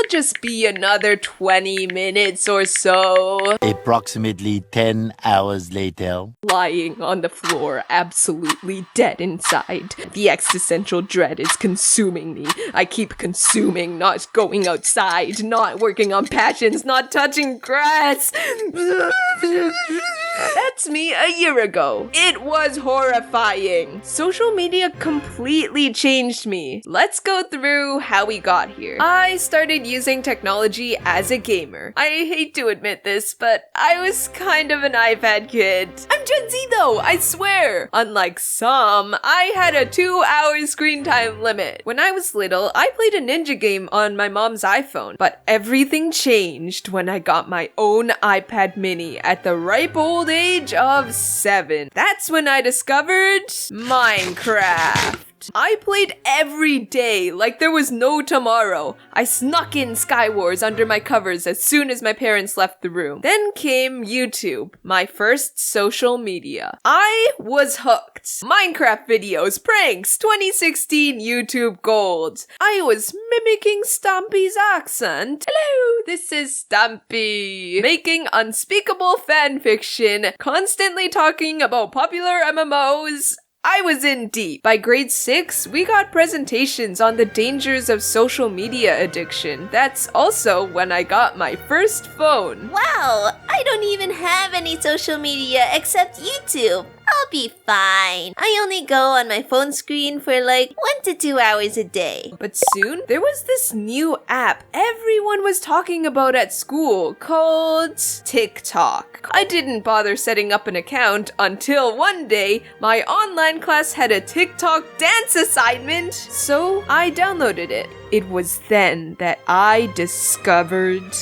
just be another 20 minutes or so. Approximately 10 hours later. Lying on the floor, absolutely dead inside. The existential dread is consuming me. I keep consuming, not going outside, not working on passions, not touching grass. That's me a year ago. It was horrifying. Social media completely changed me. Let's go through how we got here. I started using technology as a gamer. I hate to admit this, but I was kind of an iPad kid. I'm Gen Z though, I swear. Unlike some, I had a 2-hour screen time limit. When I was little, I played a ninja game on my mom's iPhone, but everything changed when I got my own iPad mini at the ripe old age of 7. That's when I discovered Minecraft. I played every day like there was no tomorrow. I snuck in Skywars under my covers as soon as my parents left the room. Then came YouTube, my first social media. I was hooked. Minecraft videos, pranks, 2016 YouTube gold. I was mimicking Stompy's accent. Hello, this is Stompy. Making unspeakable fanfiction, constantly talking about popular MMOs. I was in deep. By grade 6, we got presentations on the dangers of social media addiction. That's also when I got my first phone. Wow, I don't even have any social media except YouTube. I'll be fine. I only go on my phone screen for like 1 to 2 hours a day. But soon, there was this new app everyone was talking about at school called TikTok. I didn't bother setting up an account until one day my online class had a TikTok dance assignment, so I downloaded it. It was then that I discovered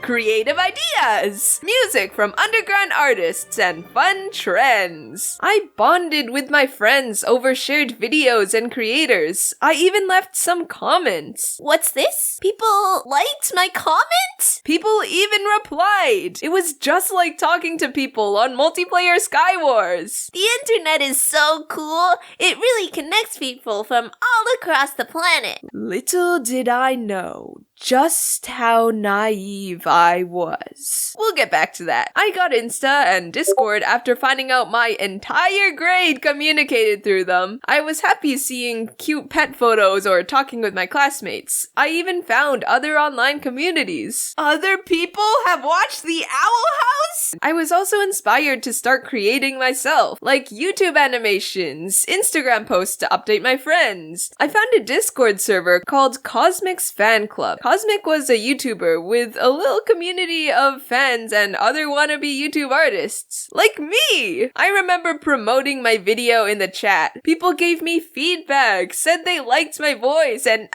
creative ideas, music from underground artists, and fun trends. I bonded with my friends over shared videos and creators. I even left some comments. What's this? People liked my comment? People even replied. It was just like talking to people on multiplayer Skywars. The internet is so cool. It really connects people from all across the planet. Little did I know just how naive I was. We'll get back to that. I got Insta and Discord after finding out my entire grade communicated through them. I was happy seeing cute pet photos or talking with my classmates. I even found other online communities. Other people have watched The Owl House? I was also inspired to start creating myself, like YouTube animations, Instagram posts to update my friends. I found a Discord server called Cosmic's Fan Club. Cosmic was a YouTuber with a little community of fans and other wannabe YouTube artists. Like me! I remember promoting my video in the chat. People gave me feedback, said they liked my voice, and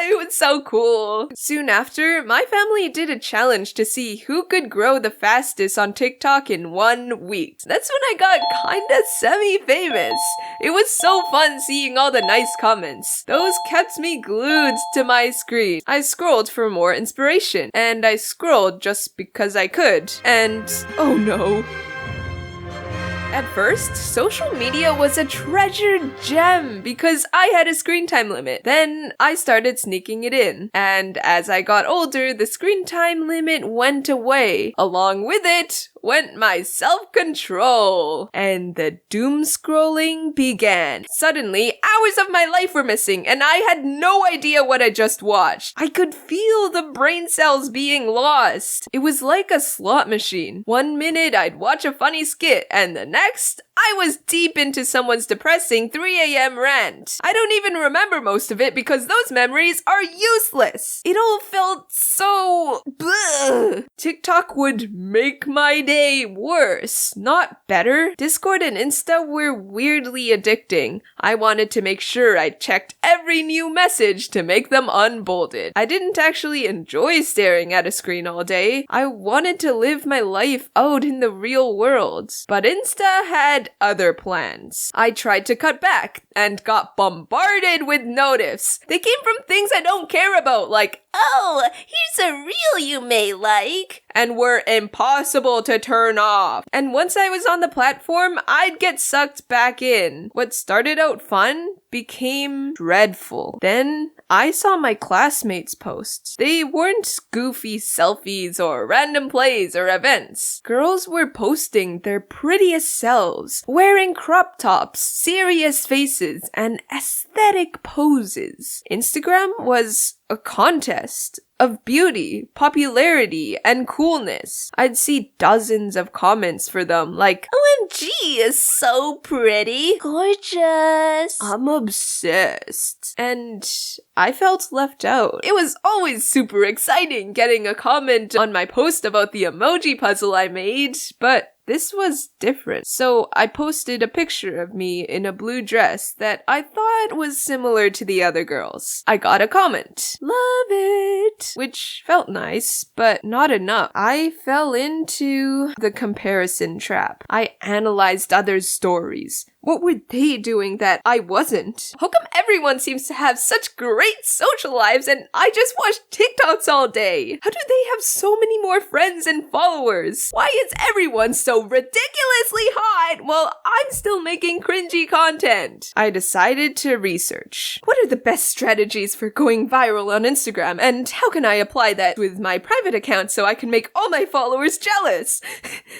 it was so cool. Soon after, my family did a challenge to see who could grow the fastest on TikTok in 1 week. That's when I got kinda semi-famous. It was so fun seeing all the nice comments. Those kept me glued to my screen. I scrolled for more inspiration, and I scrolled just because I could, and oh no. At first, social media was a treasured gem because I had a screen time limit. Then I started sneaking it in. And as I got older, the screen time limit went away. Along with it went my self-control. And the doom scrolling began. Suddenly, hours of my life were missing and I had no idea what I just watched. I could feel the brain cells being lost. It was like a slot machine. 1 minute I'd watch a funny skit and the next, I was deep into someone's depressing 3 a.m. rant. I don't even remember most of it because those memories are useless. It all felt so bleh. TikTok would make my day worse, not better. Discord and Insta were weirdly addicting. I wanted to make sure I checked every new message to make them unbolded. I didn't actually enjoy staring at a screen all day. I wanted to live my life out in the real world. But Insta had other plans. I tried to cut back and got bombarded with notifs. They came from things I don't care about, like Oh, here's a reel you may like. And were impossible to turn off. And once I was on the platform, I'd get sucked back in. What started out fun became dreadful. Then I saw my classmates' posts. They weren't goofy selfies or random plays or events. Girls were posting their prettiest selves, wearing crop tops, serious faces, and aesthetic poses. Instagram was a contest of beauty, popularity, and coolness. I'd see dozens of comments for them like, OMG is so pretty. Gorgeous. I'm obsessed. And I felt left out. It was always super exciting getting a comment on my post about the emoji puzzle I made, but this was different. So I posted a picture of me in a blue dress that I thought was similar to the other girls. I got a comment. Love it! Which felt nice, but not enough. I fell into the comparison trap. I analyzed others' stories. What were they doing that I wasn't? How come everyone seems to have such great social lives and I just watch TikToks all day? How do they have so many more friends and followers? Why is everyone so ridiculously hot while I'm still making cringy content? I decided to research. What are the best strategies for going viral on Instagram, and how can I apply that with my private account so I can make all my followers jealous?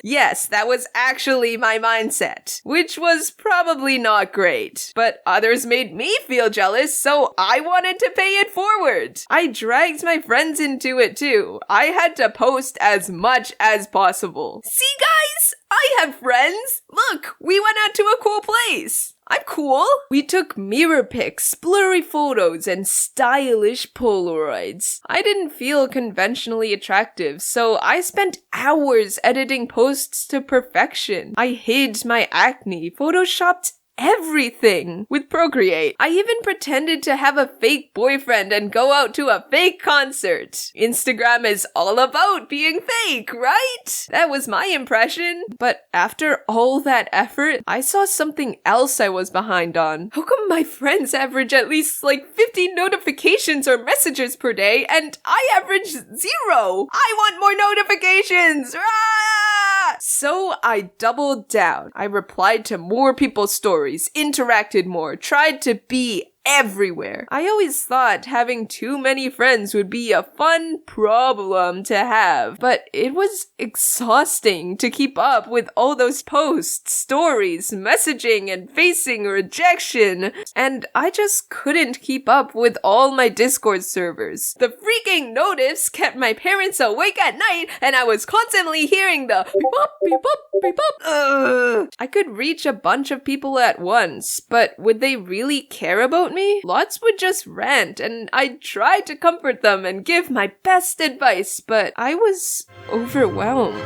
Yes, that was actually my mindset, which was probably not great, but others made me feel jealous, so I wanted to pay it forward. I dragged my friends into it too. I had to post as much as possible. See, guys? I have friends! Look, we went out to a cool place! I'm cool! We took mirror pics, blurry photos, and stylish Polaroids. I didn't feel conventionally attractive, so I spent hours editing posts to perfection. I hid my acne, photoshopped everything with Procreate. I even pretended to have a fake boyfriend and go out to a fake concert. Instagram is all about being fake, right? That was my impression. But after all that effort, I saw something else I was behind on. How come my friends average at least like 50 notifications or messages per day and I average 0? I want more notifications! Rah! So I doubled down. I replied to more people's stories, interacted more, tried to be everywhere. I always thought having too many friends would be a fun problem to have, but it was exhausting to keep up with all those posts, stories, messaging, and facing rejection, and I just couldn't keep up with all my Discord servers. The freaking Notifs kept my parents awake at night, and I was constantly hearing the beep up, beep up, beep up. Ugh. I could reach a bunch of people at once, but would they really care about me? Lots would just rant, and I'd try to comfort them and give my best advice, but I was overwhelmed.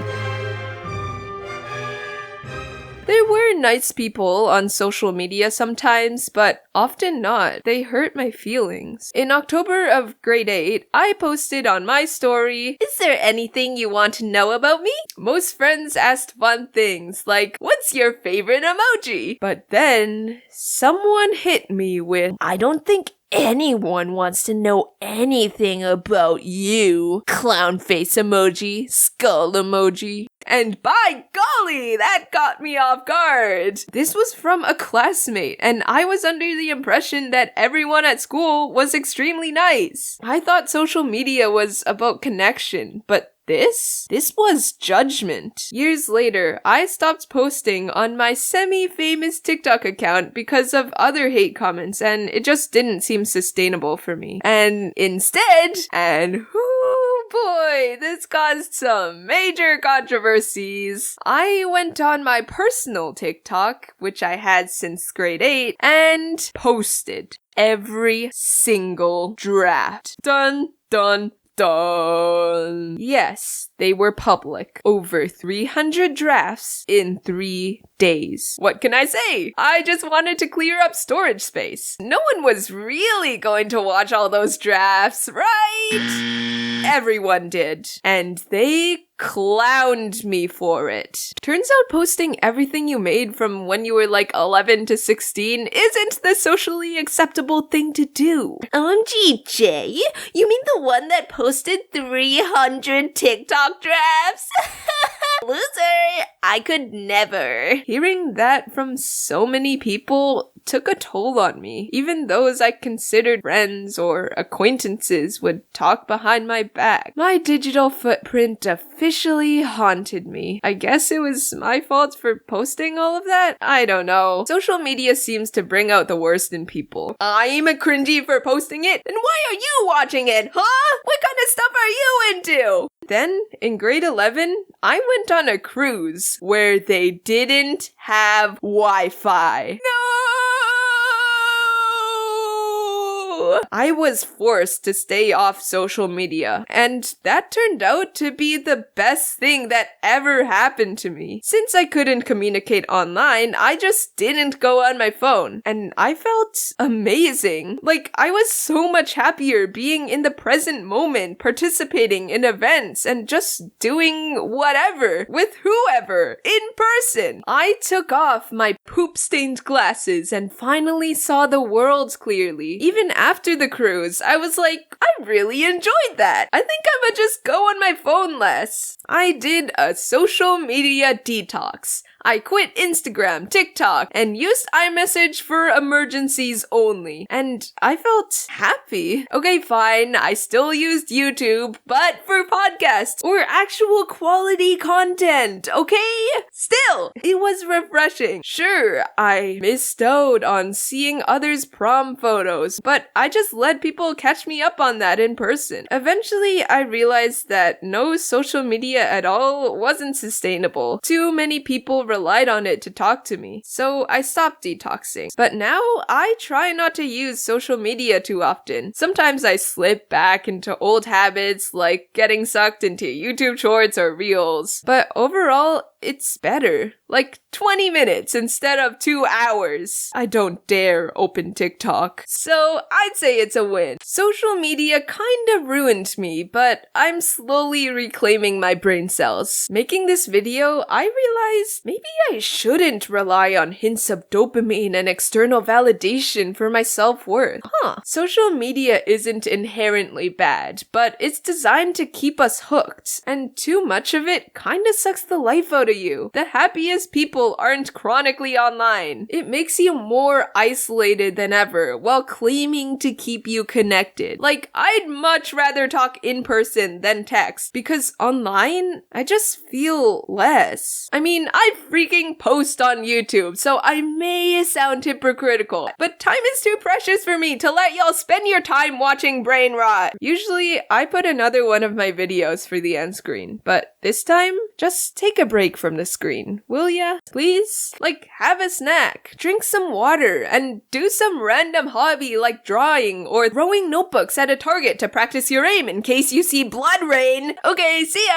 There were nice people on social media sometimes, but often not. They hurt my feelings. In October of grade 8, I posted on my story, "Is there anything you want to know about me?" Most friends asked fun things like, "What's your favorite emoji?" But then someone hit me with, "I don't think anyone wants to know anything about you. Clown face emoji, skull emoji." And by golly, that got me off guard. This was from a classmate, and I was under the impression that everyone at school was extremely nice. I thought social media was about connection, but this was judgment. Years later, I stopped posting on my semi-famous TikTok account because of other hate comments, and it just didn't seem sustainable for me. And instead, boy, this caused some major controversies. I went on my personal TikTok, which I had since grade 8, and posted every single draft. Dun, dun, done. Yes, they were public. Over 300 drafts in 3 days. What can I say? I just wanted to clear up storage space. No one was really going to watch all those drafts, right? Everyone did. And they clowned me for it. Turns out posting everything you made from when you were like 11 to 16 isn't the socially acceptable thing to do. OMG, Jay, you mean the one that posted 300 TikTok drafts? Loser! I could never. Hearing that from so many people took a toll on me. Even those I considered friends or acquaintances would talk behind my back. My digital footprint officially haunted me. I guess it was my fault for posting all of that? I don't know. Social media seems to bring out the worst in people. I'm a cringy for posting it? Then why are you watching it, huh? What kind of stuff are you into? Then, in grade 11, I went on a cruise where they didn't have Wi-Fi. No! I was forced to stay off social media, and that turned out to be the best thing that ever happened to me. Since I couldn't communicate online, I just didn't go on my phone, and I felt amazing. Like, I was so much happier being in the present moment, participating in events, and just doing whatever, with whoever, in person. I took off my poop-stained glasses and finally saw the world clearly. Even after the cruise, I was like, I really enjoyed that. I think I would just go on my phone less. I did a social media detox. I quit Instagram, TikTok, and used iMessage for emergencies only. And I felt happy. Okay, fine, I still used YouTube, but for podcasts or actual quality content, okay? Still, it was refreshing. Sure, I missed out on seeing others' prom photos, but I just let people catch me up on that in person. Eventually, I realized that no social media at all wasn't sustainable. Too many people relied on it to talk to me, so I stopped detoxing. But now, I try not to use social media too often. Sometimes I slip back into old habits like getting sucked into YouTube shorts or reels. But overall, it's better. Like 20 minutes instead of 2 hours. I don't dare open TikTok. So I'd say it's a win. Social media kind of ruined me, but I'm slowly reclaiming my brain cells. Making this video, I realized maybe I shouldn't rely on hints of dopamine and external validation for my self-worth. Social media isn't inherently bad, but it's designed to keep us hooked. And too much of it kinda sucks the life out of you. The happiest people aren't chronically online. It makes you more isolated than ever while claiming to keep you connected. Like, I'd much rather talk in person than text because online, I just feel less. I mean, I freaking post on YouTube, so I may sound hypocritical, but time is too precious for me to let y'all spend your time watching brain rot. Usually, I put another one of my videos for the end screen, but this time, just take a break from the screen, will ya? Please? Like, have a snack, drink some water, and do some random hobby like drawing or throwing notebooks at a target to practice your aim in case you see blood rain. Okay, see ya!